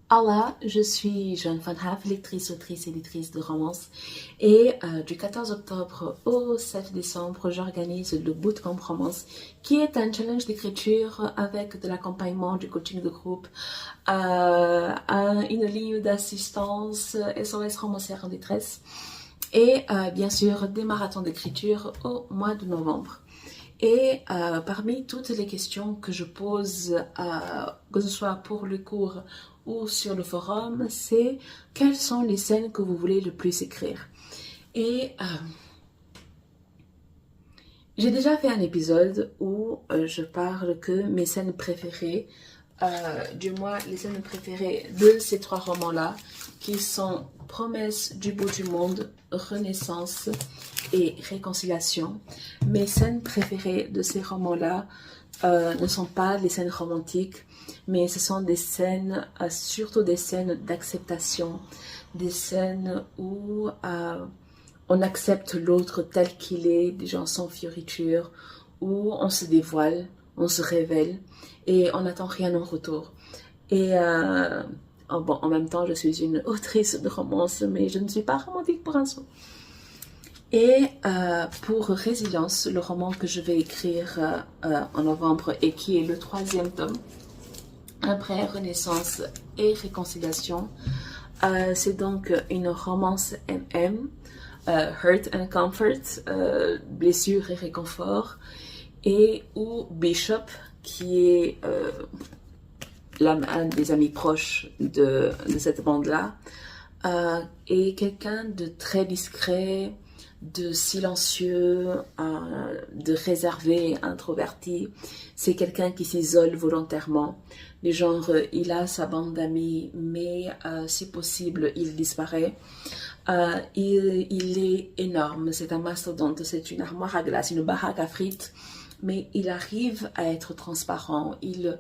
Hola, je suis Jeanne Van Haaf, lectrice, autrice, éditrice de romance. Et du 14 octobre au 7 décembre, j'organise le Bootcamp Romance, qui est un challenge d'écriture avec de l'accompagnement, du coaching de groupe, une ligne d'assistance SOS romancière en détresse et bien sûr des marathons d'écriture au mois de novembre. Et parmi toutes les questions que je pose, que ce soit pour le cours ou sur le forum, c'est quelles sont les scènes que vous voulez le plus écrire. Et j'ai déjà fait un épisode où je parle que mes scènes préférées, du moins les scènes préférées de ces trois romans-là, qui sont Promesse du bout du monde, Renaissance et Réconciliation. Mes scènes préférées de ces romans-là ne sont pas les scènes romantiques, mais ce sont des scènes, surtout des scènes d'acceptation, des scènes où on accepte l'autre tel qu'il est, déjà sans fioriture, où on se dévoile, on se révèle et on n'attend rien en retour. Et bon, en même temps, je suis une autrice de romance, mais je ne suis pas romantique pour un sou. Et pour Résilience, le roman que je vais écrire en novembre et qui est le troisième tome, après Renaissance et Réconciliation, c'est donc une romance MM, Hurt and Comfort, blessure et réconfort, et où Bishop, qui est un des amis proches de cette bande-là, est quelqu'un de très discret, de silencieux, de réservé, introverti. C'est quelqu'un qui s'isole volontairement. Du genre, il a sa bande d'amis, mais si possible, il disparaît. Il est énorme, c'est un mastodonte, c'est une armoire à glace, une baraque à frites, mais il arrive à être transparent. Il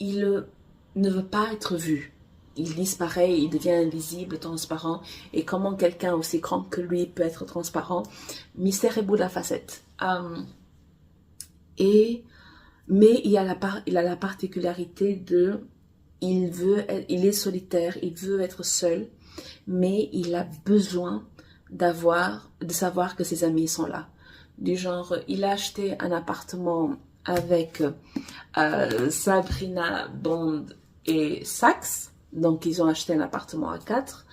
ne veut pas être vu. Il disparaît, il devient invisible, transparent. Et comment quelqu'un aussi grand que lui peut être transparent? Mystère et bout de la facette. Mais il a la particularité de, il est solitaire, il veut être seul, mais il a besoin de savoir que ses amis sont là. Du genre, il a acheté un appartement avec Sabrina Bond et Saxe. Donc, ils ont acheté un appartement à 4.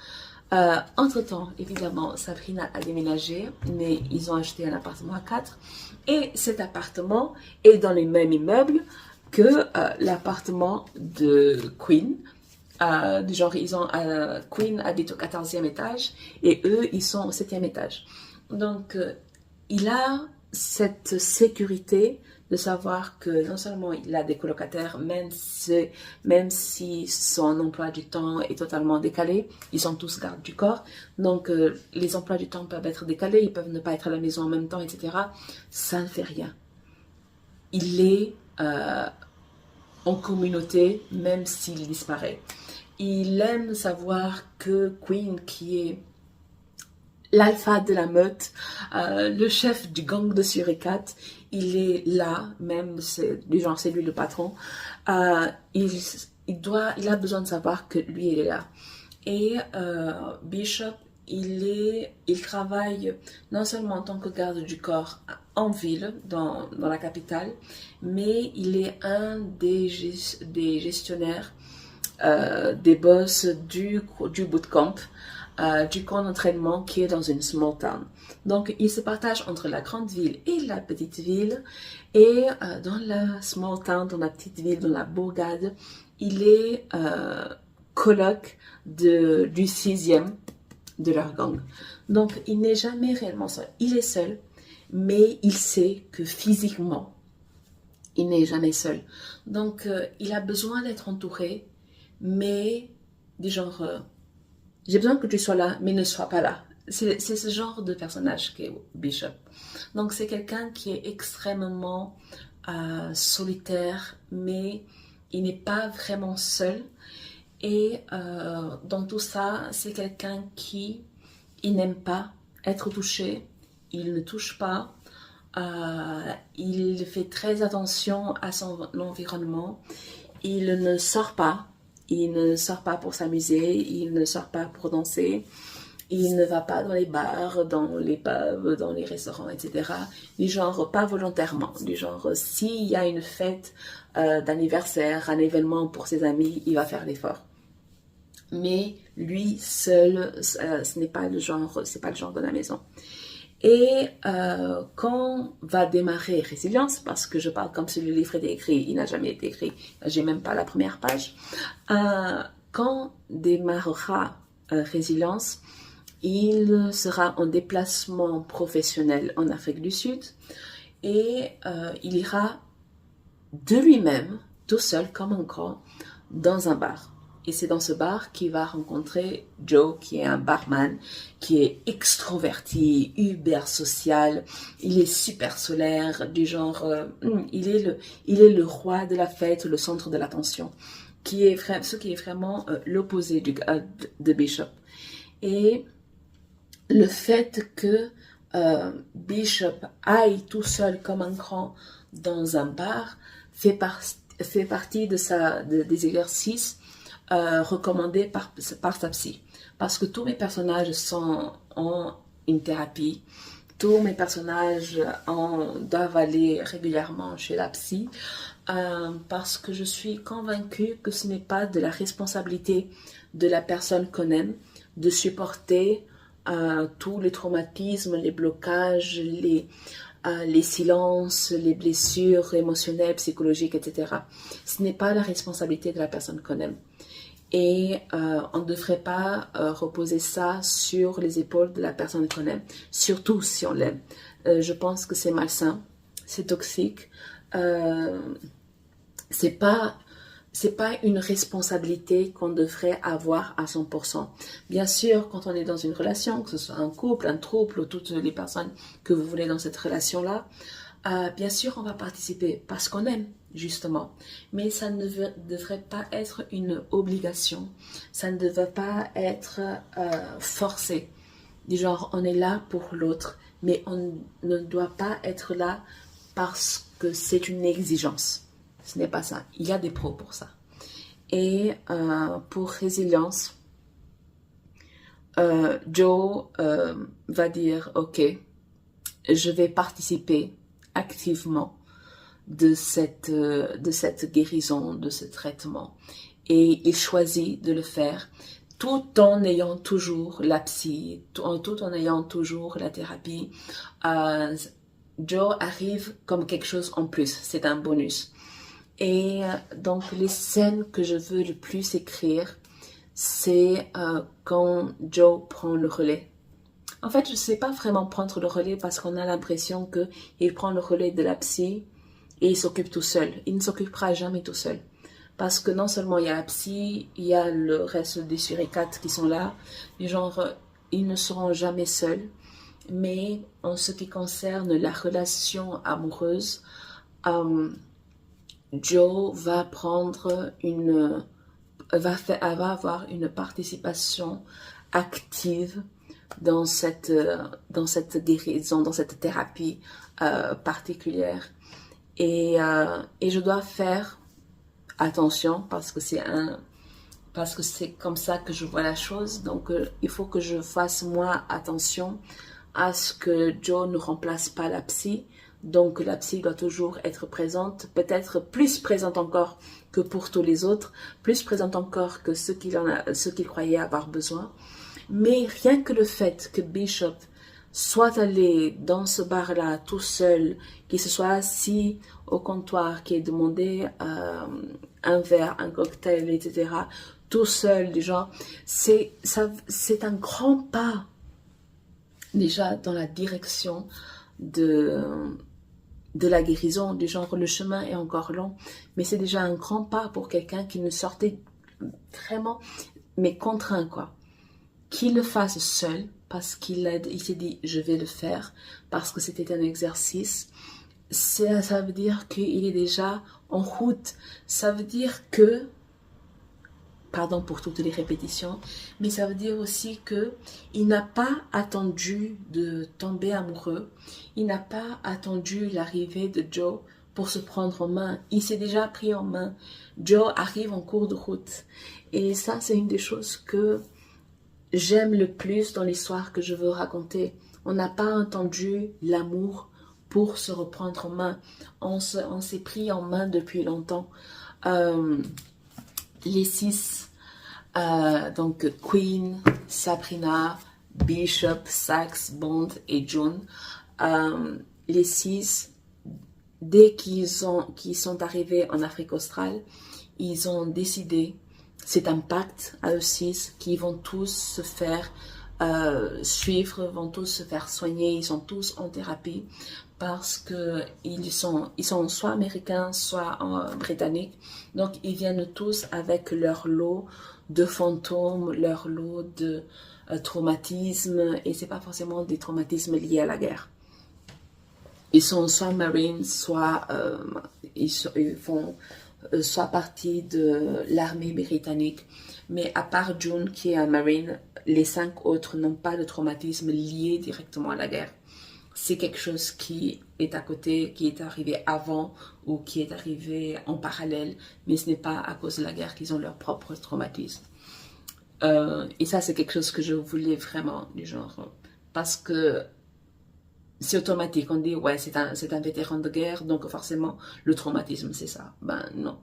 Entre-temps, évidemment, Sabrina a déménagé, mais ils ont acheté un appartement à 4. Et cet appartement est dans les mêmes immeubles que l'appartement de Queen. Du genre, Queen habite au 14e étage et eux, ils sont au 7e étage. Donc, il a cette sécurité de savoir que non seulement il a des colocataires, même si son emploi du temps est totalement décalé, ils sont tous gardes du corps, donc les emplois du temps peuvent être décalés, ils peuvent ne pas être à la maison en même temps, etc. Ça ne fait rien. Il est en communauté, même s'il disparaît. Il aime savoir que Queen, qui est l'alpha de la meute, le chef du gang de Suricat, il est là, même du genre c'est lui le patron. Il a besoin de savoir que lui il est là. Et Bishop, il travaille non seulement en tant que garde du corps en ville, dans la capitale, mais il est un des gestionnaires, des boss du bootcamp, du camp d'entraînement qui est dans une small town. Donc, il se partage entre la grande ville et la petite ville. Et dans la small town, dans la petite ville, dans la bourgade, il est coloc du 6e de leur gang. Donc, il n'est jamais réellement seul. Il est seul, mais il sait que physiquement, il n'est jamais seul. Donc, il a besoin d'être entouré, mais du genre... j'ai besoin que tu sois là, mais ne sois pas là. C'est ce genre de personnage qu'est Bishop. Donc, c'est quelqu'un qui est extrêmement solitaire, mais il n'est pas vraiment seul. Et dans tout ça, c'est quelqu'un qui il n'aime pas être touché. Il ne touche pas. Il fait très attention à son environnement. Il ne sort pas. Il ne sort pas pour s'amuser, il ne sort pas pour danser, il ne va pas dans les bars, dans les pubs, dans les restaurants, etc. Du genre, pas volontairement. Du genre, s'il y a une fête d'anniversaire, un événement pour ses amis, il va faire l'effort. Mais lui seul, ce n'est pas le genre, c'est pas le genre de la maison. Et quand va démarrer Résilience, parce que je parle comme si le livre était écrit, il n'a jamais été écrit, j'ai même pas la première page. Quand démarrera Résilience, il sera en déplacement professionnel en Afrique du Sud et il ira de lui-même, tout seul comme un grand, dans un bar. Et c'est dans ce bar qu'il va rencontrer Joe, qui est un barman, qui est extroverti, hyper social. Il est super solaire, du genre, il est le roi de la fête, le centre de l'attention, ce qui est vraiment l'opposé de Bishop. Et le fait que Bishop aille tout seul comme un grand dans un bar fait partie des exercices recommandé par sa psy. Parce que tous mes personnages sont en une thérapie. Tous mes personnages doivent aller régulièrement chez la psy. Parce que je suis convaincue que ce n'est pas de la responsabilité de la personne qu'on aime de supporter tous les traumatismes, les blocages, les silences, les blessures émotionnelles, psychologiques, etc. Ce n'est pas la responsabilité de la personne qu'on aime. Et on ne devrait pas reposer ça sur les épaules de la personne qu'on aime, surtout si on l'aime. Je pense que c'est malsain, c'est toxique, c'est pas une responsabilité qu'on devrait avoir à 100%. Bien sûr, quand on est dans une relation, que ce soit un couple, un trouble ou toutes les personnes que vous voulez dans cette relation-là, bien sûr, on va participer parce qu'on aime, justement. Mais ça ne devrait pas être une obligation. Ça ne devrait pas être forcé. Du genre, on est là pour l'autre, mais on ne doit pas être là parce que c'est une exigence. Ce n'est pas ça. Il y a des pros pour ça. Et pour Résilience, Joe va dire, ok, je vais participer activement de cette guérison, de ce traitement. Et il choisit de le faire tout en ayant toujours la psy, tout en ayant toujours la thérapie. Joe arrive comme quelque chose en plus, c'est un bonus. Et donc les scènes que je veux le plus écrire, c'est quand Joe prend le relais. En fait, je ne sais pas vraiment prendre le relais parce qu'on a l'impression qu'il prend le relais de la psy et il s'occupe tout seul. Il ne s'occupera jamais tout seul. Parce que non seulement il y a la psy, il y a le reste des suricates qui sont là. Genre, ils ne seront jamais seuls. Mais en ce qui concerne la relation amoureuse, Joe va avoir une participation active dans cette guérison, dans cette thérapie particulière. Et je dois faire attention parce que c'est comme ça que je vois la chose. Donc, il faut que je fasse moi attention à ce que Joe ne remplace pas la psy. Donc, la psy doit toujours être présente, peut-être plus présente encore que pour tous les autres, plus présente encore que ce qu'il croyait avoir besoin. Mais rien que le fait que Bishop soit allé dans ce bar-là tout seul, qu'il se soit assis au comptoir, qu'il ait demandé un verre, un cocktail, etc., tout seul, du genre, c'est un grand pas déjà dans la direction de la guérison, du genre le chemin est encore long, mais c'est déjà un grand pas pour quelqu'un qui ne sortait vraiment, mais contraint quoi. Qu'il le fasse seul, parce il s'est dit je vais le faire, parce que c'était un exercice, ça veut dire qu'il est déjà en route, ça veut dire que, pardon pour toutes les répétitions, mais ça veut dire aussi que il n'a pas attendu de tomber amoureux, il n'a pas attendu l'arrivée de Joe pour se prendre en main. Il s'est déjà pris en main. Joe arrive en cours de route. Et ça, c'est une des choses que j'aime le plus dans l'histoire que je veux raconter. On n'a pas entendu l'amour pour se reprendre en main. On s'est pris en main depuis longtemps. Les 6, donc Queen, Sabrina, Bishop, Saxe, Bond et June, les 6, dès qu'ils sont arrivés en Afrique australe, ils ont décidé, c'est un pacte à eux 6, qu'ils vont tous se faire suivre, vont tous se faire soigner, ils sont tous en thérapie parce que ils sont soit américains, soit britanniques, donc ils viennent tous avec leur lot de fantômes, leur lot de traumatismes, et c'est pas forcément des traumatismes liés à la guerre. Ils sont soit Marines, soit ils font soit partie de l'armée britannique. Mais à part June, qui est un Marine, les 5 autres n'ont pas de traumatisme lié directement à la guerre. C'est quelque chose qui est à côté, qui est arrivé avant ou qui est arrivé en parallèle, mais ce n'est pas à cause de la guerre qu'ils ont leur propre traumatisme. Et ça, c'est quelque chose que je voulais vraiment, du genre, parce que c'est automatique, on dit ouais c'est un vétéran de guerre, donc forcément le traumatisme c'est ça. Ben non,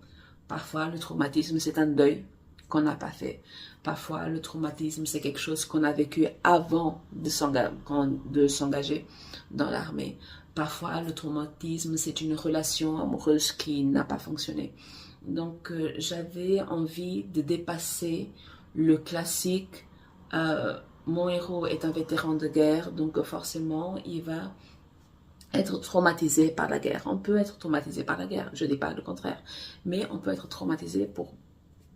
parfois le traumatisme c'est un deuil qu'on n'a pas fait, parfois le traumatisme c'est quelque chose qu'on a vécu avant de s'engager dans l'armée, parfois le traumatisme c'est une relation amoureuse qui n'a pas fonctionné. Donc j'avais envie de dépasser le classique mon héros est un vétéran de guerre, donc forcément, il va être traumatisé par la guerre. On peut être traumatisé par la guerre, je ne dis pas le contraire, mais on peut être traumatisé pour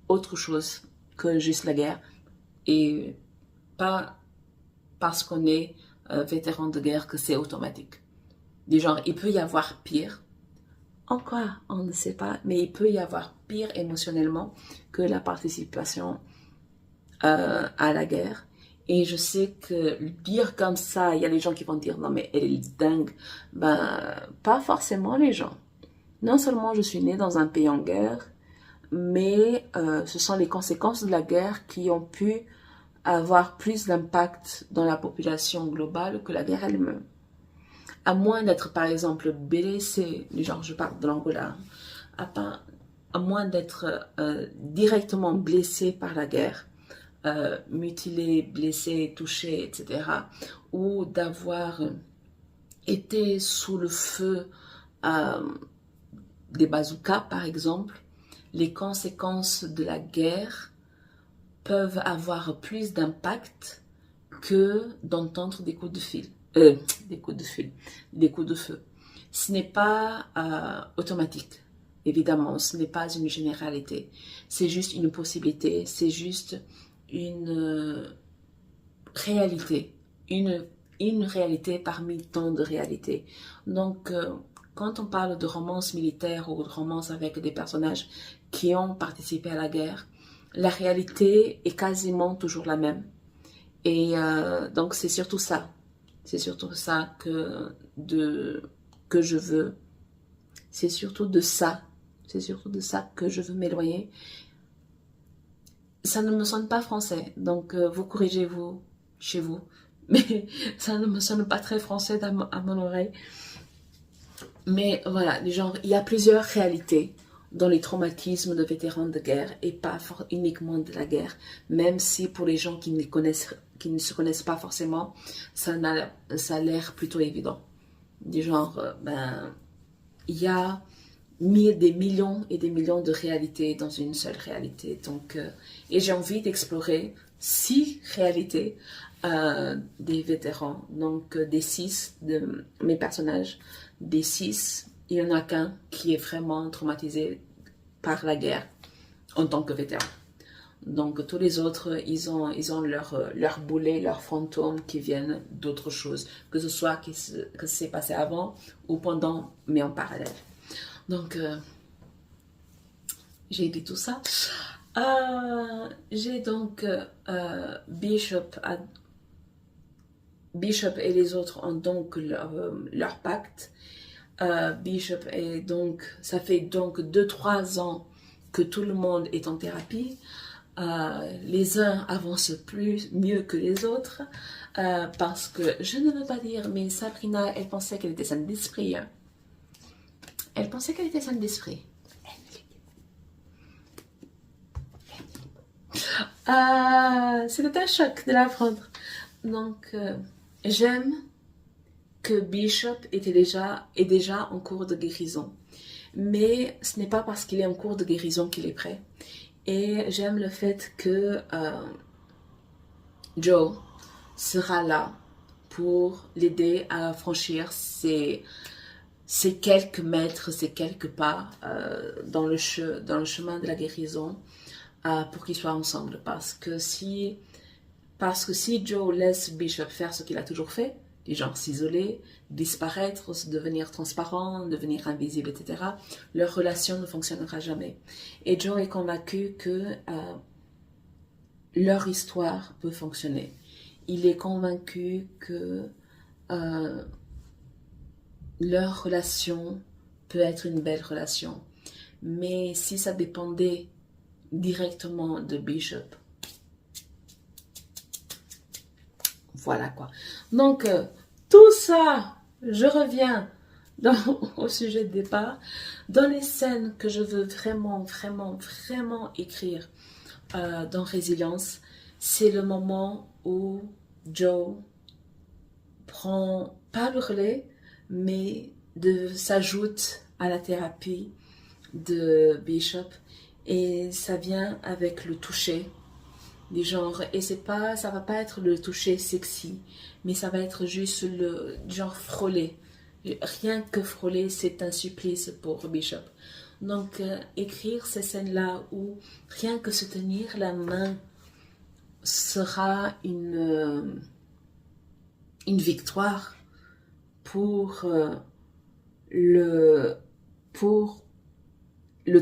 autre chose que juste la guerre, et pas parce qu'on est vétéran de guerre que c'est automatique. Du genre, il peut y avoir pire, encore, on ne sait pas, mais il peut y avoir pire émotionnellement que la participation à la guerre. Et je sais que dire comme ça, il y a des gens qui vont dire non mais elle est dingue. Ben, pas forcément les gens. Non seulement je suis née dans un pays en guerre, mais ce sont les conséquences de la guerre qui ont pu avoir plus d'impact dans la population globale que la guerre elle-même. À moins d'être par exemple blessé, genre je parle de l'Angola, à moins d'être directement blessé par la guerre, mutilé, blessé, touché, etc. Ou d'avoir été sous le feu des bazookas, par exemple, les conséquences de la guerre peuvent avoir plus d'impact que d'entendre des coups de fil. Des coups de feu. Ce n'est pas automatique. Évidemment, ce n'est pas une généralité. C'est juste une possibilité. C'est juste une réalité, une réalité parmi tant de réalités. Donc, quand on parle de romance militaire ou de romance avec des personnages qui ont participé à la guerre, la réalité est quasiment toujours la même. Et donc, c'est surtout ça que je veux. C'est surtout de ça que je veux m'éloigner. Ça ne me sonne pas français, donc vous corrigez-vous chez vous, mais ça ne me sonne pas très français à mon oreille. Mais voilà, genre, il y a plusieurs réalités dans les traumatismes de vétérans de guerre et pas uniquement de la guerre, même si pour les gens qui ne se connaissent pas forcément, ça a l'air plutôt évident. Du genre, il y a des millions et des millions de réalités dans une seule réalité. Donc, et j'ai envie d'explorer 6 réalités des vétérans. Donc, des 6 de mes personnages, des 6, il n'y en a qu'un qui est vraiment traumatisé par la guerre en tant que vétéran. Donc, tous les autres, ils ont leur boulet, leurs fantômes qui viennent d'autres choses, que ce soit que c'est passé avant ou pendant, mais en parallèle. Donc, j'ai dit tout ça. J'ai donc Bishop et les autres ont donc leur pacte. Bishop est donc, ça fait donc 2-3 ans que tout le monde est en thérapie. Les uns avancent mieux que les autres parce que, je ne veux pas dire, mais Sabrina, elle pensait qu'elle était saine d'esprit. Hein. Elle pensait qu'elle était saine d'esprit. C'était un choc de l'apprendre. Donc, j'aime que Bishop est déjà en cours de guérison. Mais ce n'est pas parce qu'il est en cours de guérison qu'il est prêt. Et j'aime le fait que Joe sera là pour l'aider à franchir ces quelques mètres, ces quelques pas dans le chemin de la guérison pour qu'ils soient ensemble. Parce que si Joe laisse Bishop faire ce qu'il a toujours fait, du genre s'isoler, disparaître, devenir transparent, devenir invisible, etc., leur relation ne fonctionnera jamais. Et Joe est convaincu que leur histoire peut fonctionner. Il est convaincu que leur relation peut être une belle relation. Mais si ça dépendait directement de Bishop, voilà quoi. Donc, tout ça, je reviens au sujet de départ, dans les scènes que je veux vraiment, vraiment, vraiment écrire dans Résilience, c'est le moment où Joe prend pas le relais, mais s'ajoute à la thérapie de Bishop, et ça vient avec le toucher du genre, et ça va pas être le toucher sexy, mais ça va être juste le genre frôler. Rien que frôler, c'est un supplice pour Bishop. Donc écrire ces scènes-là où rien que se tenir la main sera une victoire pour le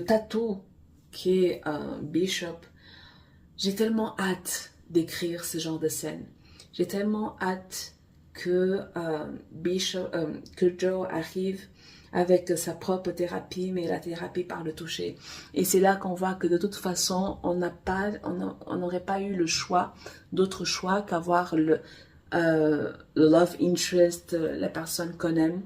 tatou qui est Bishop. J'ai tellement hâte d'écrire ce genre de scène. J'ai tellement hâte que Joe arrive avec sa propre thérapie, mais la thérapie par le toucher. Et c'est là qu'on voit que de toute façon, on n'aurait pas eu d'autre choix qu'avoir le love interest, la personne qu'on aime,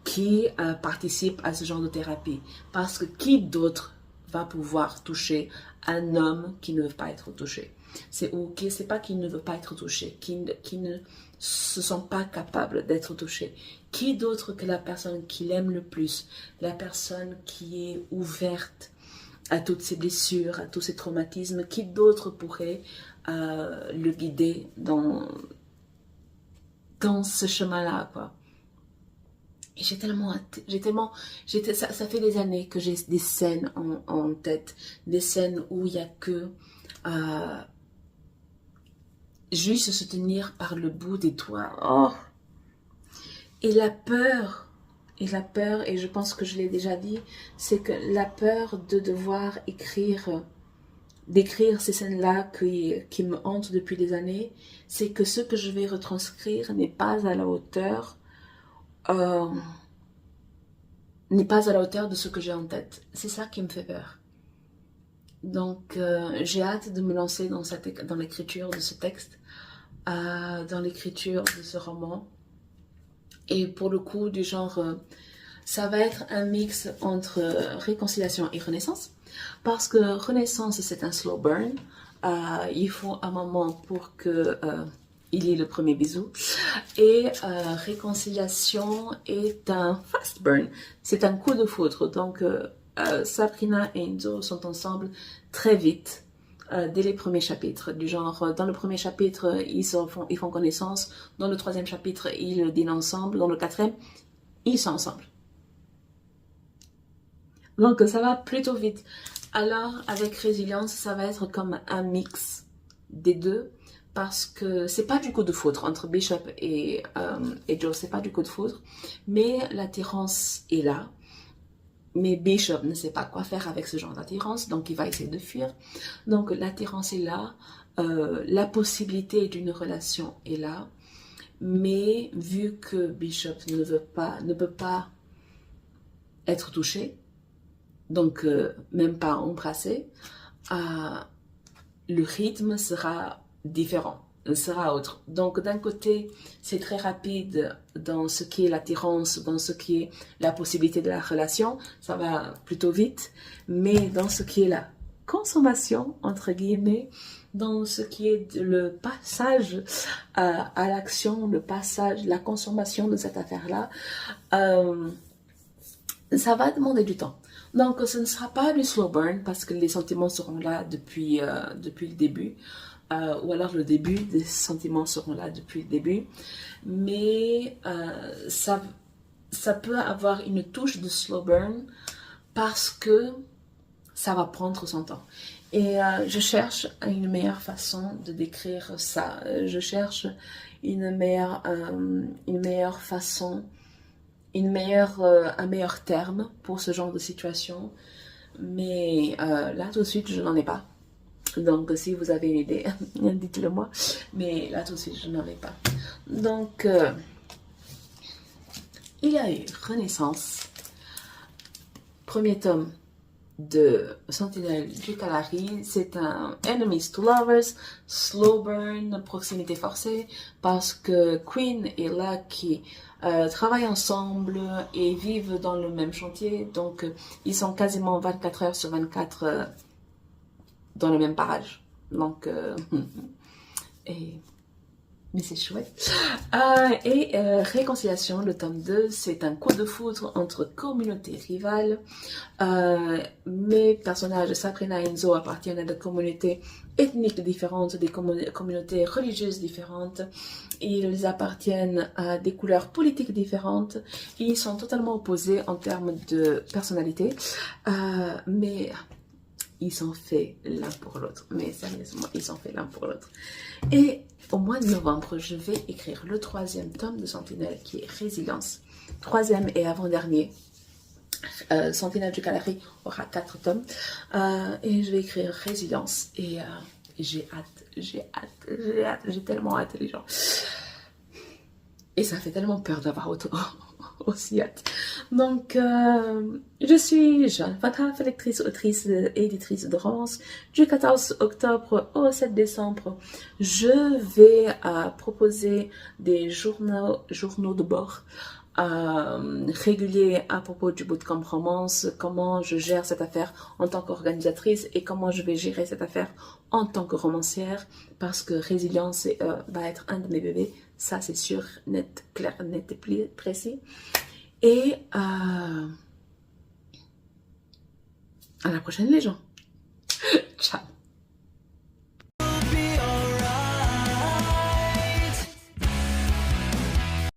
qui participe à ce genre de thérapie. Parce que qui d'autre va pouvoir toucher un homme qui ne veut pas être touché? C'est pas qu'il ne veut pas être touché, qui ne se sent pas capable d'être touché. Qui d'autre que la personne qu'il aime le plus, la personne qui est ouverte à toutes ses blessures, à tous ses traumatismes, qui d'autre pourrait le guider dans ce chemin-là, quoi. Et j'ai tellement hâte, ça fait des années que j'ai des scènes en tête, des scènes où il n'y a que juste se tenir par le bout des doigts. Oh. Et la peur, et je pense que je l'ai déjà dit, c'est que la peur de devoir d'écrire ces scènes-là qui me hantent depuis des années, c'est que ce que je vais retranscrire n'est pas à la hauteur de ce que j'ai en tête. C'est ça qui me fait peur. Donc, j'ai hâte de me lancer dans l'écriture de ce texte, dans l'écriture de ce roman. Et pour le coup, du genre, ça va être un mix entre réconciliation et renaissance. Parce que renaissance, c'est un slow burn. Il faut un moment pour que il y ait le premier bisou. Et réconciliation est un fast burn. C'est un coup de foudre. Donc, Sabrina et Enzo sont ensemble très vite. Dès les premiers chapitres, du genre, dans le premier chapitre, ils font connaissance, dans le troisième chapitre, ils dînent ensemble, dans le quatrième, ils sont ensemble. Donc, ça va plutôt vite. Alors, avec Résilience, ça va être comme un mix des deux, parce que c'est pas du coup de foudre entre Bishop et Joe, c'est pas du coup de foudre, mais l'attirance est là. Mais Bishop ne sait pas quoi faire avec ce genre d'attirance, donc il va essayer de fuir. Donc l'attirance est là, la possibilité d'une relation est là, mais vu que Bishop ne peut pas être touché, donc même pas embrasser, le rythme sera différent, sera autre. Donc d'un côté, c'est très rapide dans ce qui est l'attirance, dans ce qui est la possibilité de la relation, ça va plutôt vite, mais dans ce qui est la consommation, entre guillemets, dans ce qui est le passage à l'action, le passage, la consommation de cette affaire-là, ça va demander du temps. Donc, ce ne sera pas du slow burn parce que les sentiments seront là depuis le début. Ou alors le début des sentiments seront là depuis le début. Mais ça peut avoir une touche de slow burn parce que ça va prendre son temps. Et je cherche une meilleure façon de décrire ça. Je cherche une meilleure façon, un meilleur terme pour ce genre de situation. Mais là, tout de suite, je n'en ai pas. Donc, si vous avez une idée, dites-le moi. Mais là, tout de suite, je n'en ai pas. Donc, il y a eu Renaissance. Premier tome de Sentinelle du Kalari, c'est un Enemies to Lovers, slow burn, proximité forcée, parce que Queen et Lucky travaillent ensemble et vivent dans le même chantier, donc ils sont quasiment 24 heures sur 24 dans le même parage. Donc, mais c'est chouette. Réconciliation, le tome 2, c'est un coup de foudre entre communautés rivales. Mes personnages, Sabrina et Enzo, appartiennent à des communautés ethniques différentes, des communautés religieuses différentes. Ils appartiennent à des couleurs politiques différentes. Ils sont totalement opposés en termes de personnalité. Mais ils sont faits l'un pour l'autre. Mais sérieusement, ils sont faits l'un pour l'autre. Et au mois de novembre, je vais écrire le 3e tome de Sentinelle, qui est Résilience. 3e et avant-dernier. Sentinelle du Kalari aura 4 tomes. Et je vais écrire Résilience. Et j'ai tellement hâte, les gens. Et ça fait tellement peur d'avoir aussi hâte. Donc, je suis Jeanne Fataf, lectrice, autrice, éditrice de romance. Du 14 octobre au 7 décembre, je vais proposer des journaux de bord réguliers à propos du bootcamp romance, comment je gère cette affaire en tant qu'organisatrice et comment je vais gérer cette affaire en tant que romancière, parce que Résilience va être un de mes bébés, ça c'est sûr, net, clair, net et précis. Et à la prochaine les gens. Ciao.